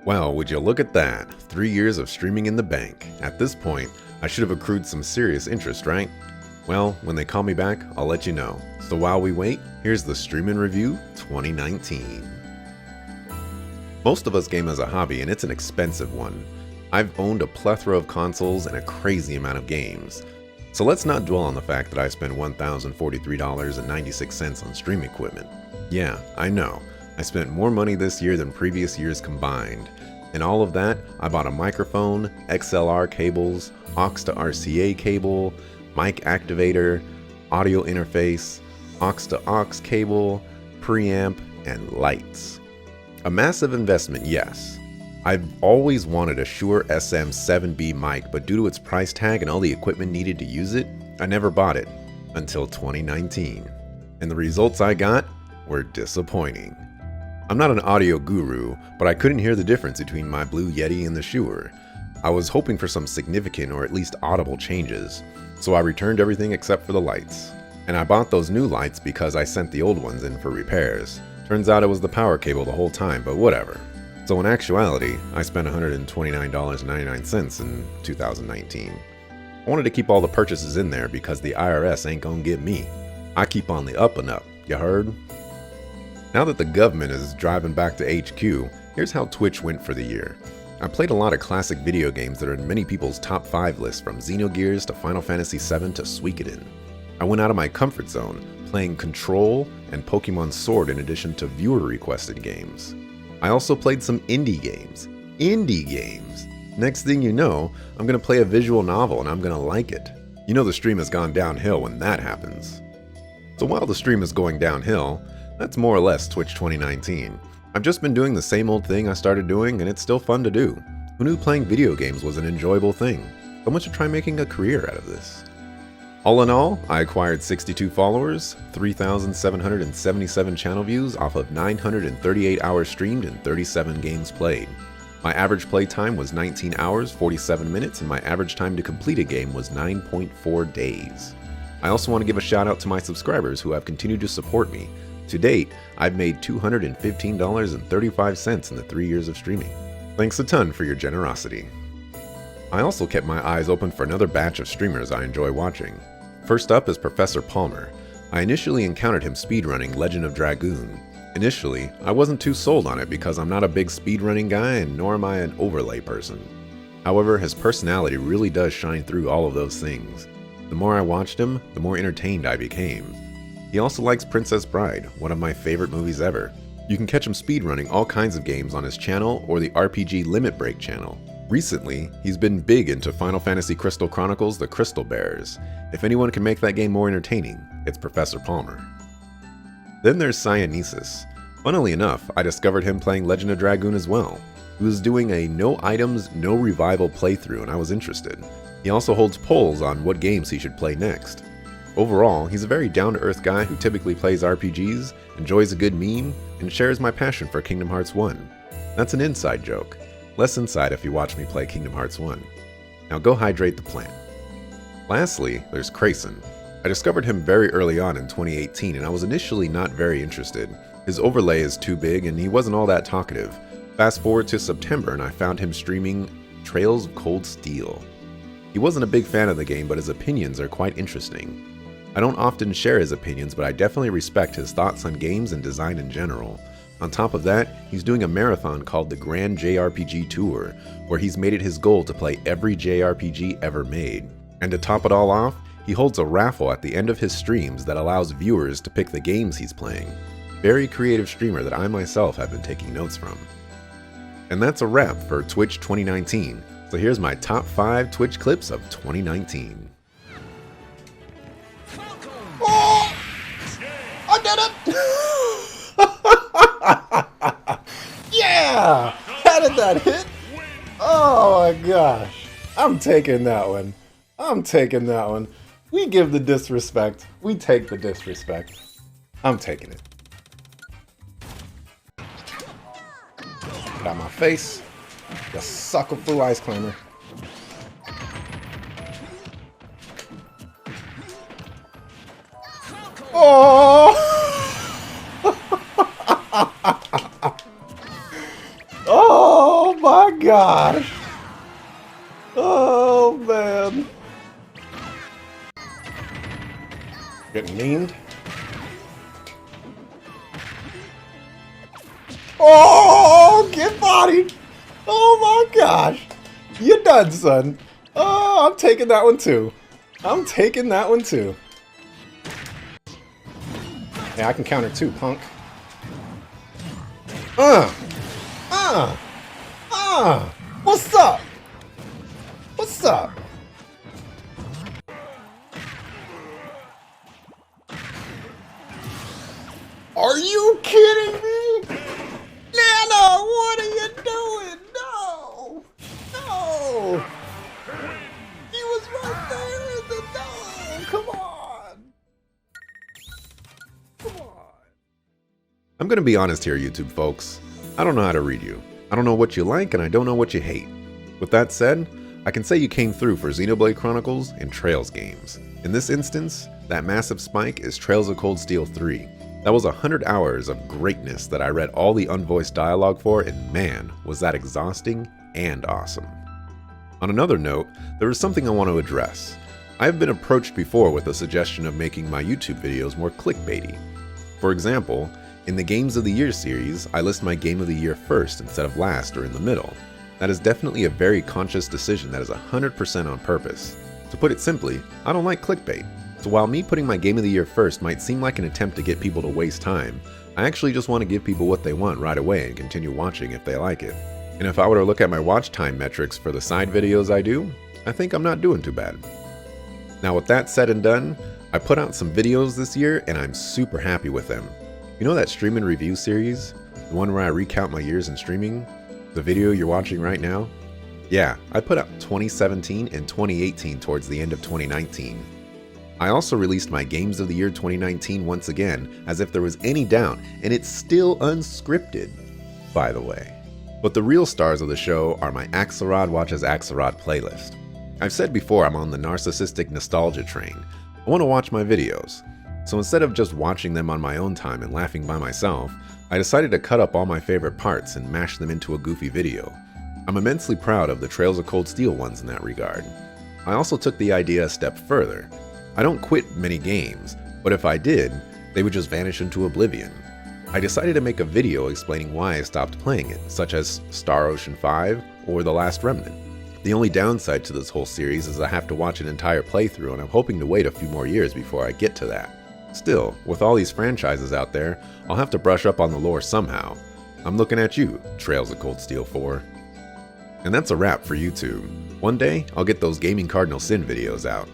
Well, would you look at that? 3 years of streaming in the bank. At this point, I should have accrued some serious interest, right? Well, when they call me back, I'll let you know. So while we wait, here's the Stream and Review 2019. Most of us game as a hobby, and it's an expensive one. I've owned a plethora of consoles and a crazy amount of games. So let's not dwell on the fact that I spent $1,043.96 on stream equipment. Yeah, I know. I spent more money this year than previous years combined. And all of that, I bought a microphone, XLR cables, aux to RCA cable, mic activator, audio interface, aux to aux cable, preamp, and lights. A massive investment, yes. I've always wanted a Shure SM7B mic, but due to its price tag and all the equipment needed to use it, I never bought it until 2019. And the results I got were disappointing. I'm not an audio guru, but I couldn't hear the difference between my Blue Yeti and the Shure. I was hoping for some significant or at least audible changes, so I returned everything except for the lights. And I bought those new lights because I sent the old ones in for repairs. Turns out it was the power cable the whole time, but whatever. So in actuality, I spent $129.99 in 2019. I wanted to keep all the purchases in there because the IRS ain't gonna get me. I keep on the up and up, you heard? Now that the government is driving back to HQ, here's how Twitch went for the year. I played a lot of classic video games that are in many people's top 5 lists, from Xenogears to Final Fantasy VII to Suikoden. I went out of my comfort zone, playing Control and Pokemon Sword in addition to viewer-requested games. I also played some indie games. Next thing you know, I'm gonna play a visual novel and I'm gonna like it. You know the stream has gone downhill when that happens. So while the stream is going downhill, that's more or less Twitch 2019. I've just been doing the same old thing I started doing, and it's still fun to do. Who knew playing video games was an enjoyable thing? Someone should try making a career out of this. All in all, I acquired 62 followers, 3,777 channel views off of 938 hours streamed and 37 games played. My average play time was 19 hours, 47 minutes, and my average time to complete a game was 9.4 days. I also want to give a shout out to my subscribers who have continued to support me. To date, I've made $215.35 in the 3 years of streaming. Thanks a ton for your generosity. I also kept my eyes open for another batch of streamers I enjoy watching. First up is Professor Palmer. I initially encountered him speedrunning Legend of Dragoon. Initially, I wasn't too sold on it because I'm not a big speedrunning guy and nor am I an overlay person. However, his personality really does shine through all of those things. The more I watched him, the more entertained I became. He also likes Princess Bride, one of my favorite movies ever. You can catch him speedrunning all kinds of games on his channel or the RPG Limit Break channel. Recently, he's been big into Final Fantasy Crystal Chronicles: The Crystal Bearers. If anyone can make that game more entertaining, it's Professor Palmer. Then there's Cyanesis. Funnily enough, I discovered him playing Legend of Dragoon as well. He was doing a no items, no revival playthrough and I was interested. He also holds polls on what games he should play next. Overall, he's a very down-to-earth guy who typically plays RPGs, enjoys a good meme, and shares my passion for Kingdom Hearts 1. That's an inside joke. Less inside if you watch me play Kingdom Hearts 1. Now go hydrate the plant. Lastly, there's Crayson. I discovered him very early on in 2018 and I was initially not very interested. His overlay is too big and he wasn't all that talkative. Fast forward to September and I found him streaming Trails of Cold Steel. He wasn't a big fan of the game, but his opinions are quite interesting. I don't often share his opinions, but I definitely respect his thoughts on games and design in general. On top of that, he's doing a marathon called the Grand JRPG Tour, where he's made it his goal to play every JRPG ever made. And to top it all off, he holds a raffle at the end of his streams that allows viewers to pick the games he's playing. Very creative streamer that I myself have been taking notes from. And that's a wrap for Twitch 2019. So here's my top 5 Twitch clips of 2019. Oh! I did it! Yeah! How did that hit? Oh my gosh. I'm taking that one. We give the disrespect. We take the disrespect. I'm taking it. Get out my face. You sucker-foo ice climber. Oh! Oh gosh! Oh man! Getting memed? Oh, get bodied! Oh my gosh! You're done, son. Oh, I'm taking that one too. I'm taking that one too. Yeah, I can counter too, punk. What's up? What's up? Are you kidding me? Nana, what are you doing? No! No! He was right there in the no! Come on! Come on! I'm gonna be honest here, YouTube folks. I don't know how to read you. I don't know what you like, and I don't know what you hate. With that said, I can say you came through for Xenoblade Chronicles and Trails games. In this instance, that massive spike is Trails of Cold Steel 3. That was 100 hours of greatness that I read all the unvoiced dialogue for, and man, was that exhausting and awesome. On another note, there is something I want to address. I have been approached before with a suggestion of making my YouTube videos more clickbaity. For example, in the Games of the Year series, I list my Game of the Year first instead of last or in the middle. That is definitely a very conscious decision that is 100% on purpose. To put it simply, I don't like clickbait. So while me putting my Game of the Year first might seem like an attempt to get people to waste time, I actually just want to give people what they want right away and continue watching if they like it. And if I were to look at my watch time metrics for the side videos I do, I think I'm not doing too bad. Now with that said and done, I put out some videos this year and I'm super happy with them. You know that stream and review series? The one where I recount my years in streaming? The video you're watching right now? Yeah, I put out 2017 and 2018 towards the end of 2019. I also released my Games of the Year 2019 once again, as if there was any doubt, and it's still unscripted, by the way. But the real stars of the show are my Axelrod Watches Axelrod playlist. I've said before I'm on the narcissistic nostalgia train. I want to watch my videos. So instead of just watching them on my own time and laughing by myself, I decided to cut up all my favorite parts and mash them into a goofy video. I'm immensely proud of the Trails of Cold Steel ones in that regard. I also took the idea a step further. I don't quit many games, but if I did, they would just vanish into oblivion. I decided to make a video explaining why I stopped playing it, such as Star Ocean 5 or The Last Remnant. The only downside to this whole series is I have to watch an entire playthrough, and I'm hoping to wait a few more years before I get to that. Still, with all these franchises out there, I'll have to brush up on the lore somehow. I'm looking at you, Trails of Cold Steel 4. And that's a wrap for YouTube. One day, I'll get those Gaming Cardinal Sin videos out.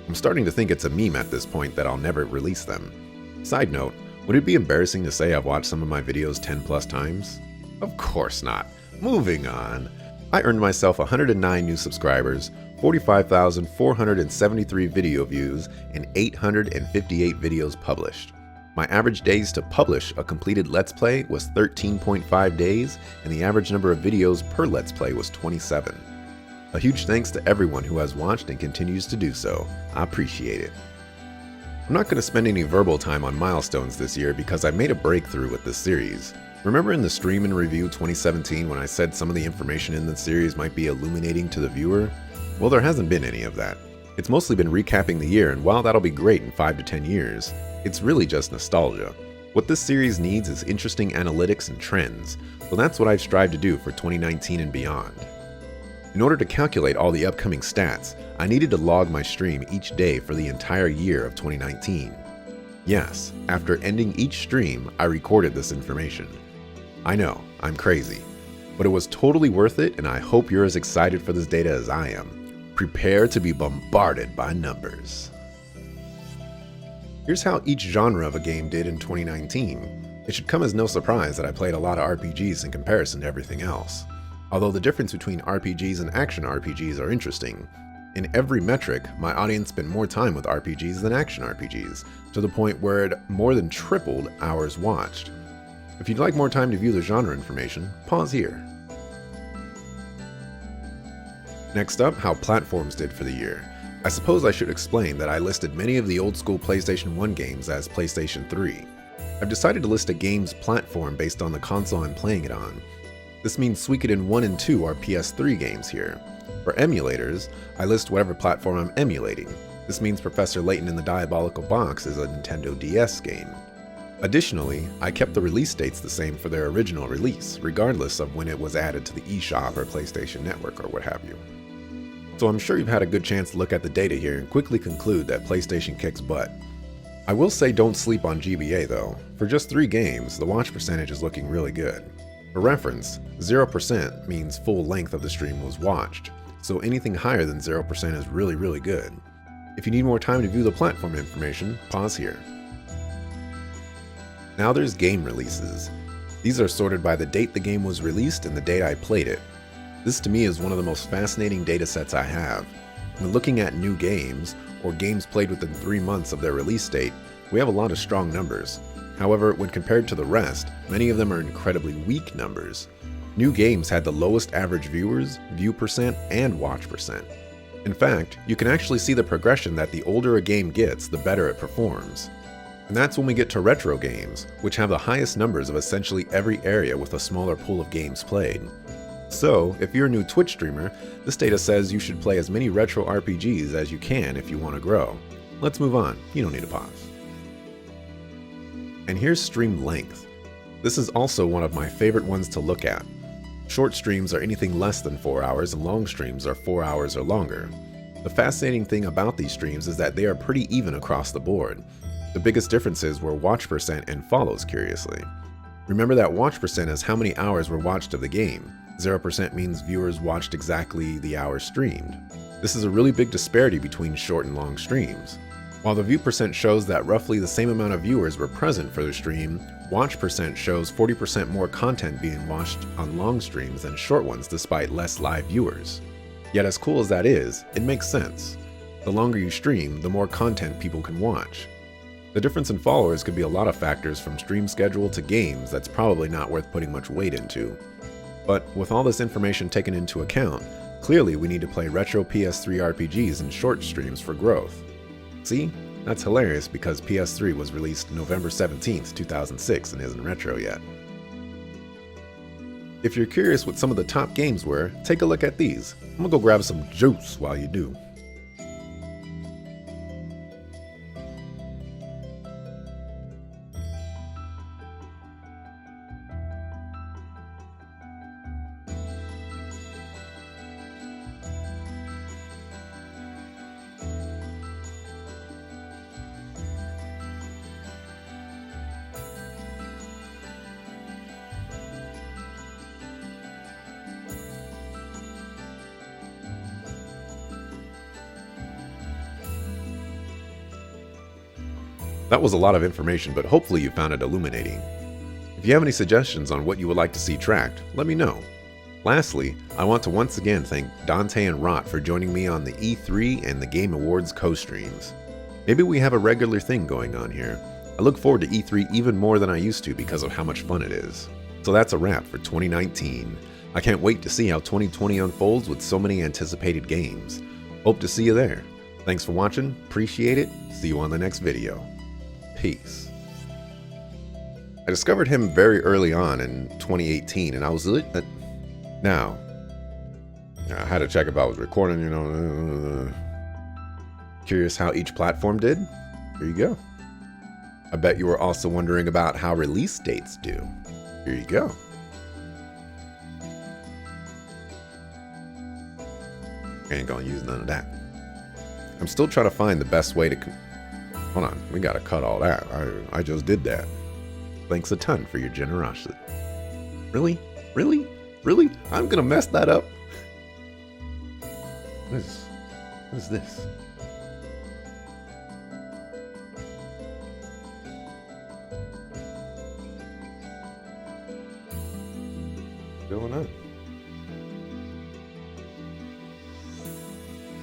I'm starting to think it's a meme at this point that I'll never release them. Side note, would it be embarrassing to say I've watched some of my videos 10 plus times? Of course not. Moving on. I earned myself 109 new subscribers, 45,473 video views, and 858 videos published. My average days to publish a completed Let's Play was 13.5 days, and the average number of videos per Let's Play was 27. A huge thanks to everyone who has watched and continues to do so. I appreciate it. I'm not going to spend any verbal time on Milestones this year because I made a breakthrough with this series. Remember in the stream and review 2017 when I said some of the information in the series might be illuminating to the viewer? Well, there hasn't been any of that. It's mostly been recapping the year, and while that'll be great in 5 to 10 years, it's really just nostalgia. What this series needs is interesting analytics and trends, so that's what I've strived to do for 2019 and beyond. In order to calculate all the upcoming stats, I needed to log my stream each day for the entire year of 2019. Yes, after ending each stream, I recorded this information. I know, I'm crazy, but it was totally worth it, and I hope you're as excited for this data as I am. Prepare to be bombarded by numbers. Here's how each genre of a game did in 2019. It should come as no surprise that I played a lot of RPGs in comparison to everything else. Although the difference between RPGs and action RPGs are interesting. In every metric, my audience spent more time with RPGs than action RPGs, to the point where it more than tripled hours watched. If you'd like more time to view the genre information, pause here. Next up, how platforms did for the year. I suppose I should explain that I listed many of the old school PlayStation 1 games as PlayStation 3. I've decided to list a game's platform based on the console I'm playing it on. This means Suikoden 1 and 2 are PS3 games here. For emulators, I list whatever platform I'm emulating. This means Professor Layton in the Diabolical Box is a Nintendo DS game. Additionally, I kept the release dates the same for their original release, regardless of when it was added to the eShop or PlayStation Network or what have you. So I'm sure you've had a good chance to look at the data here and quickly conclude that PlayStation kicks butt. I will say don't sleep on GBA though. For just 3 games, the watch percentage is looking really good. For reference, 0% means full length of the stream was watched, so anything higher than 0% is really good. If you need more time to view the platform information, pause here. Now there's game releases. These are sorted by the date the game was released and the date I played it. This to me is one of the most fascinating datasets I have. When looking at new games, or games played within 3 months of their release date, we have a lot of strong numbers. However, when compared to the rest, many of them are incredibly weak numbers. New games had the lowest average viewers, view percent, and watch percent. In fact, you can actually see the progression that the older a game gets, the better it performs. And that's when we get to retro games, which have the highest numbers of essentially every area with a smaller pool of games played. So, if you're a new Twitch streamer, this data says you should play as many retro RPGs as you can if you want to grow. Let's move on, you don't need to pause. And here's stream length. This is also one of my favorite ones to look at. Short streams are anything less than 4 hours and long streams are 4 hours or longer. The fascinating thing about these streams is that they are pretty even across the board. The biggest differences were watch percent and follows, curiously. Remember that watch percent is how many hours were watched of the game. 0% means viewers watched exactly the hours streamed. This is a really big disparity between short and long streams. While the view percent shows that roughly the same amount of viewers were present for the stream, watch percent shows 40% more content being watched on long streams than short ones despite less live viewers. Yet as cool as that is, it makes sense. The longer you stream, the more content people can watch. The difference in followers could be a lot of factors from stream schedule to games that's probably not worth putting much weight into. But with all this information taken into account, clearly we need to play retro PS3 RPGs in short streams for growth. See? That's hilarious because PS3 was released November 17th, 2006 and isn't retro yet. If you're curious what some of the top games were, take a look at these. I'm gonna go grab some juice while you do. That was a lot of information, but hopefully you found it illuminating. If you have any suggestions on what you would like to see tracked, let me know. Lastly, I want to once again thank Dante and Rot for joining me on the E3 and the Game Awards co-streams. Maybe we have a regular thing going on here. I look forward to E3 even more than I used to because of how much fun it is. So that's a wrap for 2019. I can't wait to see how 2020 unfolds with so many anticipated games. Hope to see you there. Thanks for watching, appreciate it, see you on the next video. Peace. I discovered him very early on in 2018 and I was now I had to check if I was recording, Curious how each platform did? Here you go. I bet you were also wondering about how release dates do. Here you go. I ain't gonna use none of that. I'm still trying to find the best way to hold on, we gotta cut all that. I just did that. Thanks a ton for your generosity. Really? Really? Really? I'm gonna mess that up? What is this? What's going on?